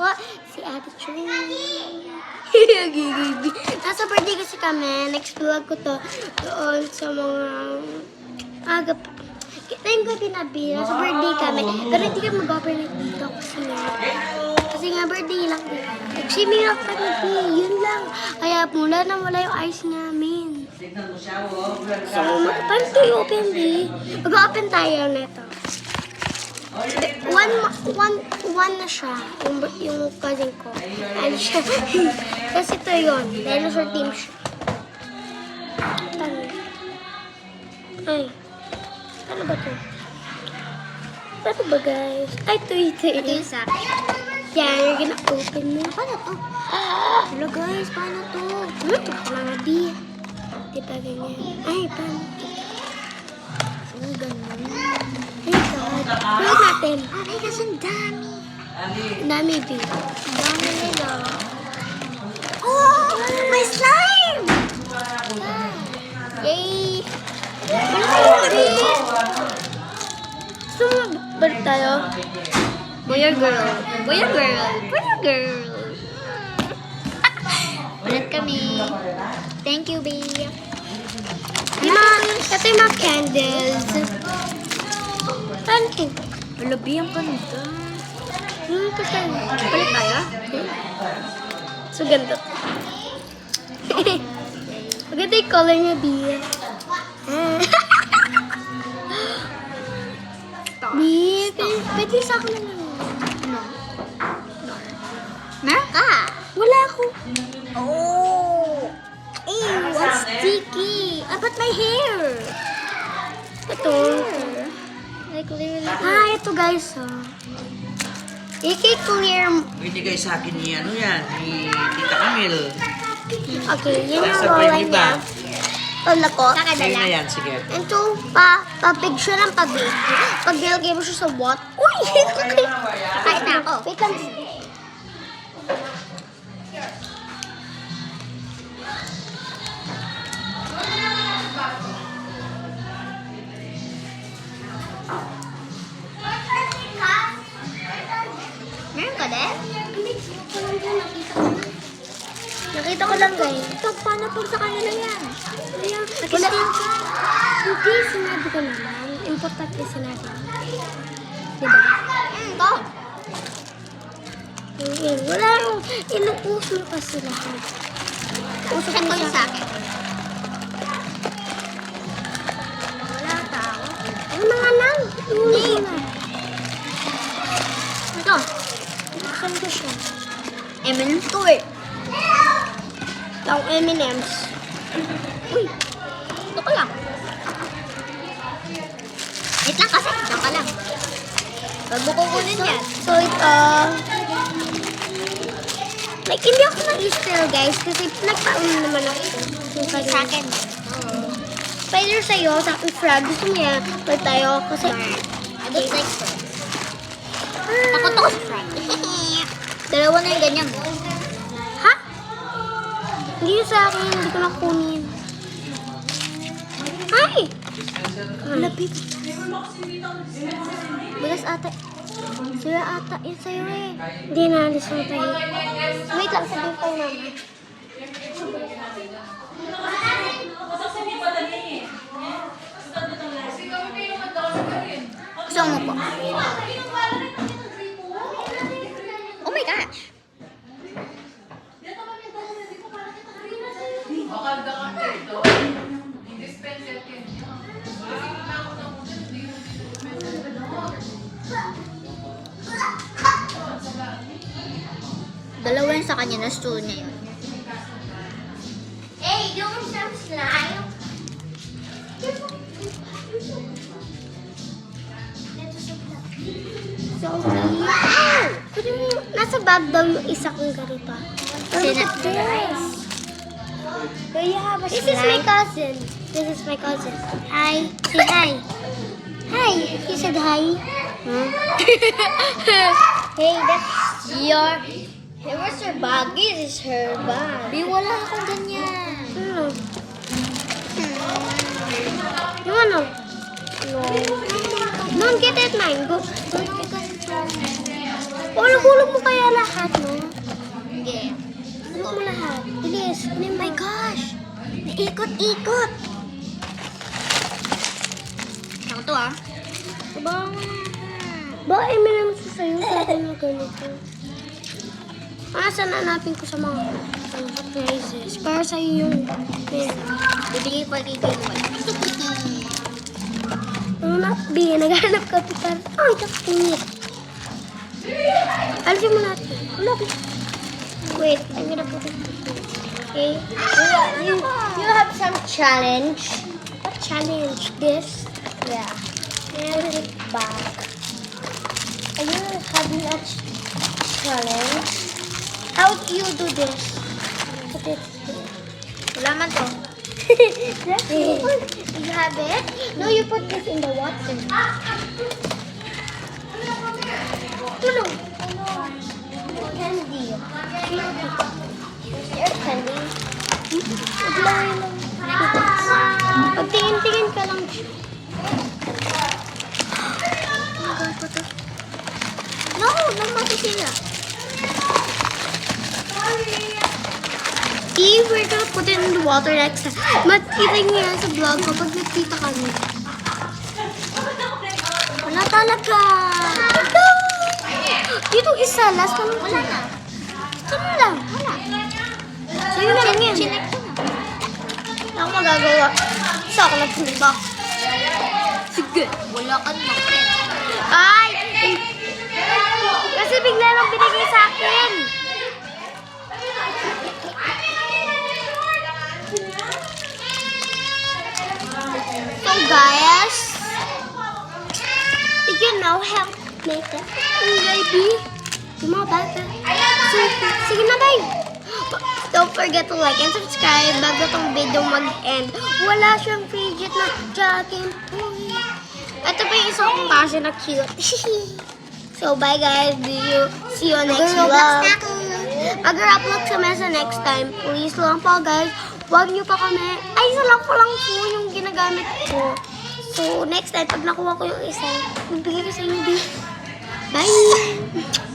po, si Ate Chong. Nasa birthday kasi kami. Next vlog ko to doon sa mga aga pa. Time ko tinabi, nasa birthday kami. Pero hindi kami mag-overnight dito kasi nga birthday lang din. Nag-swimming lang kami, yun lang. Kaya mula na wala yung ice namin. So, paano ito i-open, di? Mag-open tayo nito. One na siya, yung cousin ko. Ano siya? Kasi ito yun, dinosaur team siya. Ay, ano ba ito? Ano ba guys? Ay, ito. Ito yung sa akin. Yan, you're gonna open mo. Paano to? Hello guys, paano to? Mga di. Diba ganyan? Ay, paano? Ang ganun. Ay, God. Pwede natin. Ay, kasi ang dami. Ang dami, B. Ang dami nila. Oh! May slime! Yay! Gusto mo balik tayo? Boy or girl? Boy or girl? Boy or girl? Ulit kami. Thank you, babe. Ito yung mga candles. Paano ito? Alabi ang kanita. Kasi, balik tayo? So, ganda. Maganda yung color niya, B. B, pwede sa akin na lang. Merka! Wala ako. Oh! Ew, ang sticky. Apat my hair. Ito. Like literally. Ito guys, I-clear. Binigay sa akin ni ano yan, ni Tita Camille. Okay, yun yung Nasa roller print niya. ba? Wala ko. Sige na yan, sige. And to, pabig siya ng pabig. Pag nilagay mo siya sa what? Uy! Kahit na ako. Wait lang. Meron ka din? Nakita ko lang guys. Paano pag sa kanila yan? Wala. Hindi, sinabi ko naman. Importante sinabi. Diba? Ito. Wala akong inuuso kasi lahat. Uso Check ko ko yung sa akin. Wala tao. Ano na nga lang? Hindi na. Ito. Saan ko siya? M&M's to eh. Ang M&M's. Uy. Ito ko lang. Wait lang kasi. Ito ka lang. Bago ko kunin yan. So ito. Like, hindi ako nag-steal guys kasi nagpauna naman ako. Yung Sa kanina. akin. Spider sa'yo, sa akin frog. Gusto mo yan? Pwede tayo kasi... I don't like frogs. Takot ako sa frog. Dalawa na yung ganyan mo. Ha? Hindi yun sa akin. Hindi ko nakunin. Ay! Lapit. Bulas ata. Sira ata yun sa'yo eh. Hindi na, alis na tayo. Wait lang, sabihin ko naman. Gusto mo po? Oh my gosh. Dalawa yun sa kanya na stool niya yun. Hey, you want some slime? So, pwede mo, nasa bag daw yung isa kong ganito. Sina- Do you have a This is my cousin. This is my cousin. Hi. Say hi. Hi. You said hi. Hey, that's your... Where's her bag? This is her bag. Di wala akong ganyan. Yung ano? No. Don't get it, mine. Go. Don't get it. Oh, look. Nahulog mo kaya lahat, no? Sige. Hulog mo lahat. Bilis. Oh my gosh. Naikot-ikot. Ako to ah. Ba, may naman sa sa'yo sa akin na ganito. Saan hanapin ko sa mga surprises? Para sa'yo yung pera. Bibigay ko kay Gilwan. Ano na, B, naghanap ka pa para. Ay, kapit. Alisin mo natin. Wala, B. Wait, I'm gonna put it. Okay. You have some challenge. What challenge? This? Yeah. And put it back. Are you having a challenge? How do you do this? Put it here. Wala man to. You have it? No, you put this in the water. Tulong. Candy. Your candy. Maglawin lang. Pagtingin-tingin ka lang siya. No, namati sila. If we're gonna put it in the water next time, makita niyo yan sa vlog kapag nagkita kami. Wala talaga. Dito isa, last naman. Wala na. Ito na lang. Wala. Sa'yo na lang yan. Chinek ko na. Wala akong magagawa. Isa ako nagpunta. Sige. Wala ka na. Ay! Kasi bigla lang binigay sa akin. So guys, did you know how to make that? Baby, yung mga bata. Sige na, babe. Don't forget to like and subscribe bago tong video mag-end. Wala siyang fidget na jogging toy. Ito pa yung isang kong kasi na cute. So bye guys, see you next vlog. Mag-Roblox kami sa next time. Please lang po guys, huwag niyo pa kami. Ay, isa lang po yung ginagamit ko. So next time, pag nakuha ko yung isa, magbigay ko sa inyo. Bye!